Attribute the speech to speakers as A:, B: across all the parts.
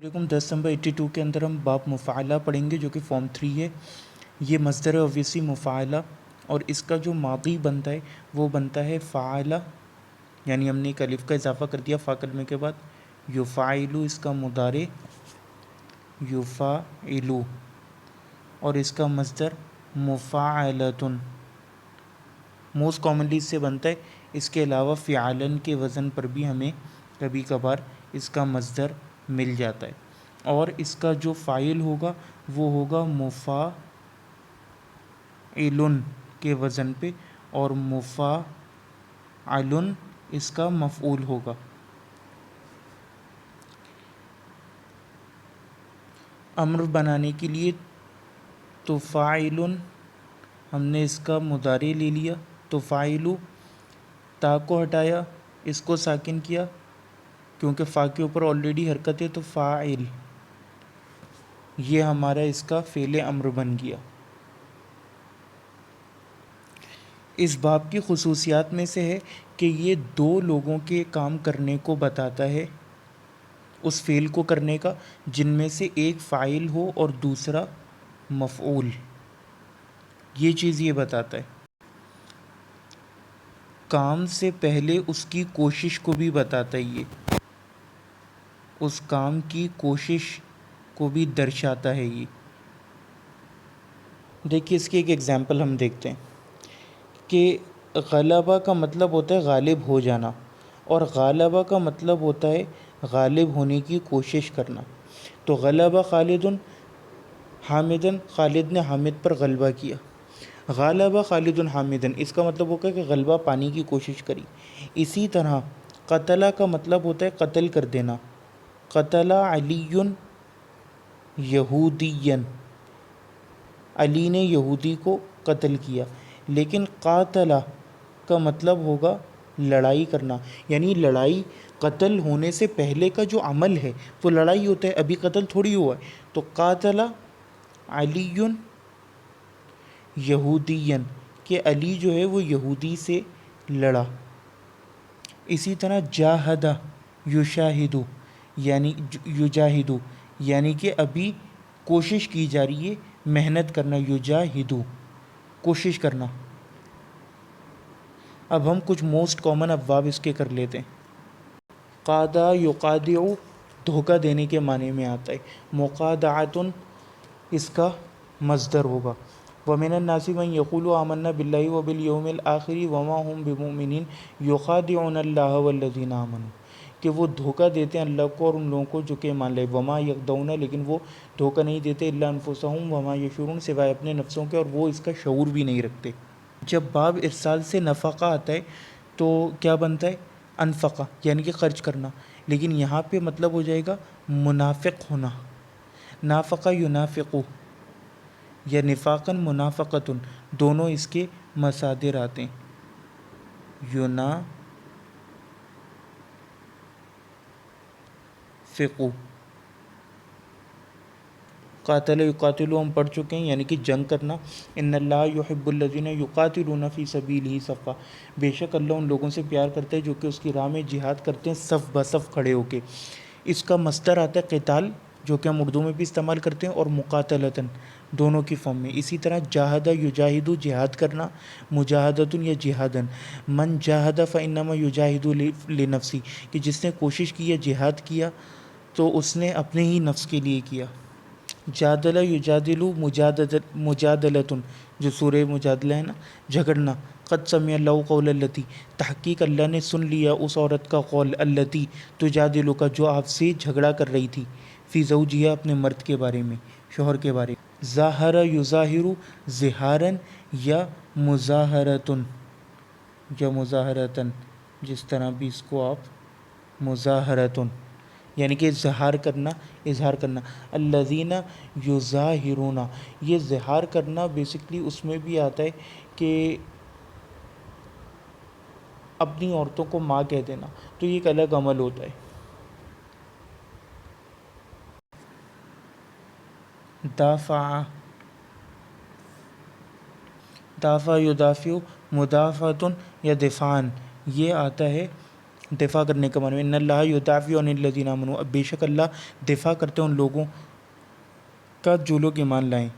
A: درس نمبر 82 کے اندر ہم باب مفعلہ پڑھیں گے جو کہ فارم 3 ہے۔ یہ مصدر ہے اوبویسلی مفعلہ، اور اس کا جو ماضی بنتا ہے وہ بنتا ہے فعلہ، یعنی ہم نے ایک الف کا اضافہ کر دیا فا کلمے کے بعد۔ یفعلو اس کا مضارع یفعلو، اور اس کا مصدر مفعلۃ، موسٹ کامنلی اس سے بنتا ہے۔ اس کے علاوہ فعلن کے وزن پر بھی ہمیں کبھی کبھار اس کا مصدر مل جاتا ہے، اور اس کا جو فاعل ہوگا وہ ہوگا مفعلن کے وزن پہ، اور مفعلن اس کا مفعول ہوگا۔ امر بنانے کے لیے تفاعلن ہم نے اس کا مضارع لے لیا، تفاعلو، تا کو ہٹایا، اس کو ساکن کیا کیونکہ فا کے اوپر آلریڈی حرکت ہے، تو فاعل، یہ ہمارا اس کا فعل امر بن گیا۔ اس باب کی خصوصیات میں سے ہے کہ یہ دو لوگوں کے کام کرنے کو بتاتا ہے، اس فعل کو کرنے کا، جن میں سے ایک فاعل ہو اور دوسرا مفعول، یہ چیز یہ بتاتا ہے۔ کام سے پہلے اس کی کوشش کو بھی بتاتا ہے، یہ اس کام کی کوشش کو بھی درشاتا ہے۔ یہ دیکھیے اس کی ایک ایگزامپل ہم دیکھتے ہیں کہ غلبہ کا مطلب ہوتا ہے غالب ہو جانا، اور غالبہ کا مطلب ہوتا ہے غالب ہونے کی کوشش کرنا۔ تو غلبہ خالد حامدن، خالد نے حامد پر غلبہ کیا۔ غالبہ خالد حامدن، اس کا مطلب ہوگا کہ غلبہ پانے کی کوشش کری۔ اسی طرح قتلہ کا مطلب ہوتا ہے قتل کر دینا۔ قتل علی یہودین، علی نے یہودی کو قتل کیا۔ لیکن قاتلہ کا مطلب ہوگا لڑائی کرنا، یعنی لڑائی قتل ہونے سے پہلے کا جو عمل ہے وہ لڑائی ہوتا ہے، ابھی قتل تھوڑی ہوا ہے۔ تو قاتل علی یہودین، کہ علی جو ہے وہ یہودی سے لڑا۔ اسی طرح جاہدہ یشاہدو، یعنی یجاہدو، یعنی کہ ابھی کوشش کی جا رہی ہے، محنت کرنا، یجاہدو، کوشش کرنا۔ اب ہم کچھ موسٹ کامن ابواب اس کے کر لیتے ہیں۔ قادہ یقادع دھوکہ دینے کے معنی میں آتا ہے۔ مقادعۃ اس کا مصدر ہوگا۔ وَمِنَ النَّاسِ مَن يَقُولُ آمَنَّا بِاللَّهِ وَبِالْيَوْمِ الْآخِرِ وَمَا هُم بِمُؤْمِنِينَ يُخَادِعُونَ اللَّهَ وَالَّذِينَ آمَنُوا، کہ وہ دھوکہ دیتے ہیں اللہ کو اور ان لوگوں کو جو کہ ایمان لائے۔ وَمَا يَخْدَعُونَ، لیکن وہ دھوکہ نہیں دیتے، إِلَّا أَنفُسَهُمْ وَمَا يَشْعُرُونَ، سوائے اپنے نفسوں کے، اور وہ اس کا شعور بھی نہیں رکھتے۔ جب باب ارسال سے نفقہ آتا ہے تو کیا بنتا ہے؟ انفقہ، یعنی کہ خرچ کرنا، لیکن یہاں پہ مطلب ہو جائے گا منافق ہونا۔ نافقہ ینافقو یا نفاقاً منافقتن، دونوں اس کے مصادر آتے ہیں۔ ینافقو، قاتل یقاتلو ہم پڑھ چکے ہیں، یعنی کہ جنگ کرنا۔ ان اللہ یحب الذین یقاتلون فی سبیلہ صفا، بے شک اللہ ان لوگوں سے پیار کرتا ہے جو کہ اس کی راہ میں جہاد کرتے ہیں صف بصف کھڑے ہو کے۔ اس کا مصدر آتا ہے قتال، جو کہ ہم اردو میں بھی استعمال کرتے ہیں، اور مقاتلتن، دونوں کی فارم میں۔ اسی طرح جاہدہ یجاہدو، جہاد کرنا، مجاہدتن یا جہادن۔ من جاہد فانما یجاہد لنفسی، کہ جس نے کوشش کی یا جہاد کیا تو اس نے اپنے ہی نفس کے لیے کیا۔ جادلہ یجادلو مجادلتن، جو سورہ مجادلہ ہے نا، جھگڑنا۔ قد سمع اللہ قول التی، تحقیق اللہ نے سن لیا اس عورت کا قول، التی تجادلک، جو آپ سے جھگڑا کر رہی تھی، فی زوجہا، اپنے مرد کے بارے میں، شوہر کے بارے میں۔ ظاہر یظاہر، ظہارن یا مظاہرتن یا مظاہرتن، جس طرح بھی اس کو آپ مظاہرتن، یعنی کہ اظہار کرنا، اظہار کرنا۔ الذین یظاہرون، یہ اظہار کرنا بیسکلی اس میں بھی آتا ہے کہ اپنی عورتوں کو ماں کہہ دینا، تو یہ ایک الگ عمل ہوتا ہے۔ دافع، دافع یدافع، مدافعتن یا دفاعن، یہ آتا ہے دفاع کرنے کا معنی ان اللہ یدافع عن الذین آمنوا، اب بے شک اللہ دفاع کرتے ہیں ان لوگوں کا جو لوگ ایمان لائیں.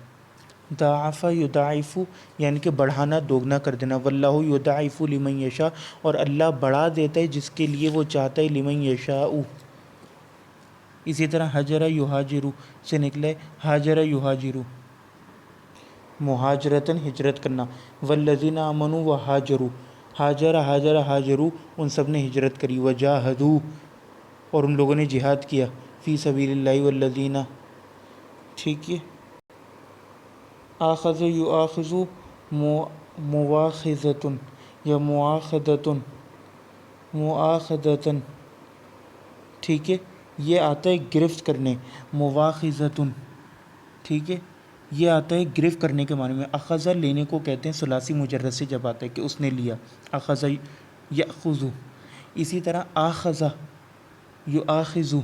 A: ضاعف یضاعف یعنی کہ بڑھانا، دوگنا کر دینا. واللہ یضاعف لمن یشاء، اور اللہ بڑھا دیتا ہے جس کے لیے وہ چاہتا ہے. لمن یشاء. اسی طرح حجر یہاجر سے نکلے حاجر یہاجر، مہاجرتاً ہجرت کرنا. والذین آمنوا وہاجروا، حاجر ہاجروا ان سب نے ہجرت کری. وجاہدوا اور ان لوگوں نے جہاد کیا. فی سبیل اللہ والذین، ٹھیک ہے. آخذ یؤاخذ مواخذۃ یا مواخذتاً، ٹھیک ہے. یہ آتا ہے گرفت کرنے. مواخذۃ، ٹھیک ہے، یہ آتا ہے گرفت کرنے کے معنی میں. اخذ لینے کو کہتے ہیں ثلاثی مجرد سے جب آتا ہے کہ اس نے لیا. اخذ یأخذ. اسی طرح آخذ یؤاخذ،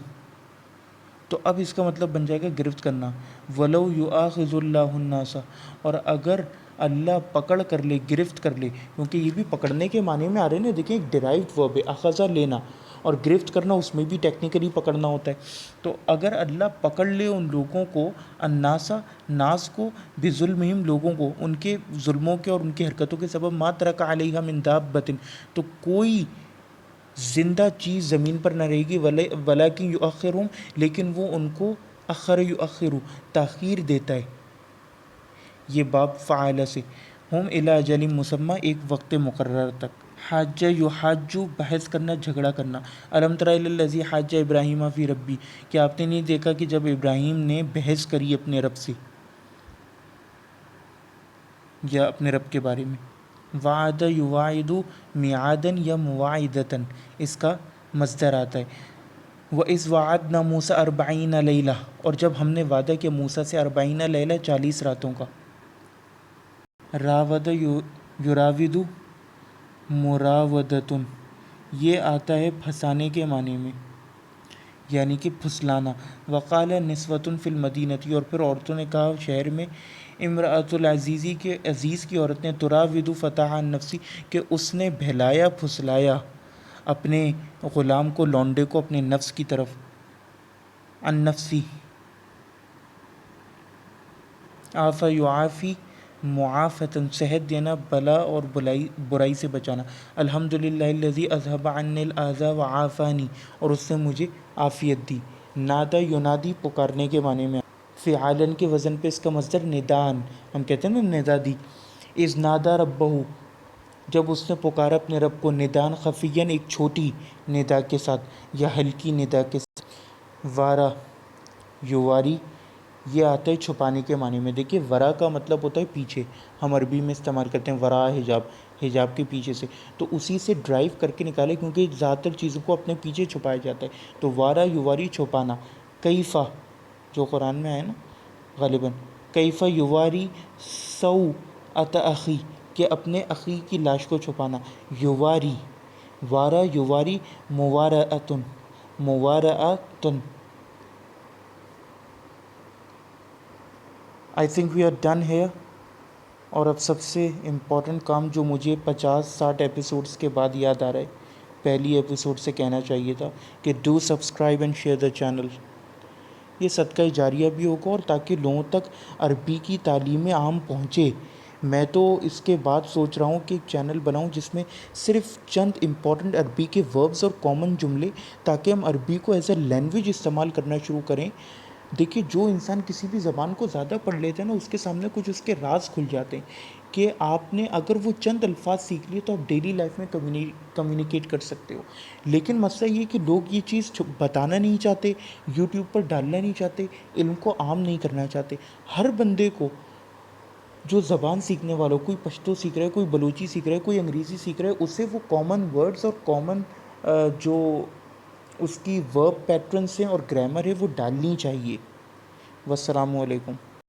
A: تو اب اس کا مطلب بن جائے گا گرفت کرنا. ولو یؤاخذ اللہ الناس، اور اگر اللہ پکڑ کر لے، گرفت کر لے، کیونکہ یہ بھی پکڑنے کے معنی میں آ رہے ہیں نا. دیکھیں ایک ڈرائیوڈ ورب ہے اخذ لینا، اور گرفت کرنا اس میں بھی ٹیکنیکلی پکڑنا ہوتا ہے. تو اگر اللہ پکڑ لے ان لوگوں کو، الناسا ناس کو، بظلمہم لوگوں کو ان کے ظلموں کے اور ان کی حرکتوں کے سبب، ما ترک علیہا من دابۃ، تو کوئی زندہ چیز زمین پر نہ رہے گی. ولیکن یؤخرہم، لیکن وہ ان کو اخر یؤخر تاخیر دیتا ہے. یہ باب فعال سے. ہم الی اجل مسمى، ایک وقت مقرر تک. حاج یحاج بحث کرنا، جھگڑا کرنا. الم تر الی الذی حاج ابراہیم فی ربی، کہ آپ نے نہیں دیکھا کہ جب ابراہیم نے بحث کری اپنے رب سے یا اپنے رب کے بارے میں. وعد یواعد میعادن یا مواعدتاً، اس کا مصدر آتا ہے. وَإِذْ وَعَدْنَا مُوسَىٰ 40 لیلہ، اور جب ہم نے وعدہ کیا موسیٰ سے 40 لیلہ 40 راتوں کا. راود یراود مراودتن، یہ آتا ہے پھنسانے کے معنی میں، یعنی کہ پھسلانا. وقال نسوۃ فی المدینۃ، اور پھر عورتوں نے کہا شہر میں. امرأۃ العزیزی، کے عزیز کی عورت نے. تراود فتح عن نفسی، کہ اس نے بہلایا پھسلایا اپنے غلام کو، لونڈے کو، اپنے نفس کی طرف. عن نفسی. عافا یعافی معافتاً، صحت دینا، بلا اور برائی سے بچانا. الحمدللہ الذی اذھب عنی الاذی وعافانی، اور اس نے مجھے عافیت دی. نادا ینادی، پکارنے کے معنی میں. فعالن کے وزن پہ اس کا مصدر ندان، ہم کہتے ہیں نا ندا دی. اذ نادا ربہ، جب اس نے پکارا اپنے رب کو. ندان خفیاً، ایک چھوٹی ندا کے ساتھ یا ہلکی ندا کے ساتھ. وارا یواری، یہ آتا ہے چھپانے کے معنی میں. دیکھیے ورا کا مطلب ہوتا ہے پیچھے، ہم عربی میں استعمال کرتے ہیں ورا حجاب، حجاب کے پیچھے سے. تو اسی سے ڈرائیو کر کے نکالے، کیونکہ زیادہ تر چیزوں کو اپنے پیچھے چھپایا جاتا ہے. تو وارا یواری چھپانا. کیفا، جو قرآن میں آیا نا غالباً، کیفا یواری سوءۃ اخی، کہ اپنے اخی کی لاش کو چھپانا. یواری، وارا یواری مواراتن، مواراتن. I think we are done here. اور اب سب سے امپورٹنٹ کام جو مجھے 50-60 ایپیسوڈس کے بعد یاد آ رہا ہے، پہلی ایپیسوڈ سے کہنا چاہیے تھا کہ do subscribe and share the channel. یہ صدقہ جاریہ بھی ہوگا، اور تاکہ لوگوں تک عربی کی تعلیم عام پہنچے. میں تو اس کے بعد سوچ رہا ہوں کہ ایک چینل بناؤں جس میں صرف چند امپورٹنٹ عربی کے وربز اور کامن جملے، تاکہ ہم عربی کو ایز اے لینگویج استعمال کرنا شروع کریں. دیکھیے جو انسان کسی بھی زبان کو زیادہ پڑھ لیتا ہے نا، اس کے سامنے کچھ اس کے راز کھل جاتے ہیں کہ آپ نے اگر وہ چند الفاظ سیکھ لیے تو آپ ڈیلی لائف میں کمیونیکیٹ کر سکتے ہو. لیکن مسئلہ یہ کہ لوگ یہ چیز بتانا نہیں چاہتے، یوٹیوب پر ڈالنا نہیں چاہتے، علم کو عام نہیں کرنا چاہتے. ہر بندے کو، جو زبان سیکھنے والوں، کوئی پشتو سیکھ رہا ہے، کوئی بلوچی سیکھ رہا ہے، کوئی انگریزی سیکھ رہا ہے، اسے وہ کامن ورڈز اور کامن جو اس کی ورب پیٹرنس ہیں اور گرامر ہے وہ ڈالنی چاہیے. والسلام علیکم.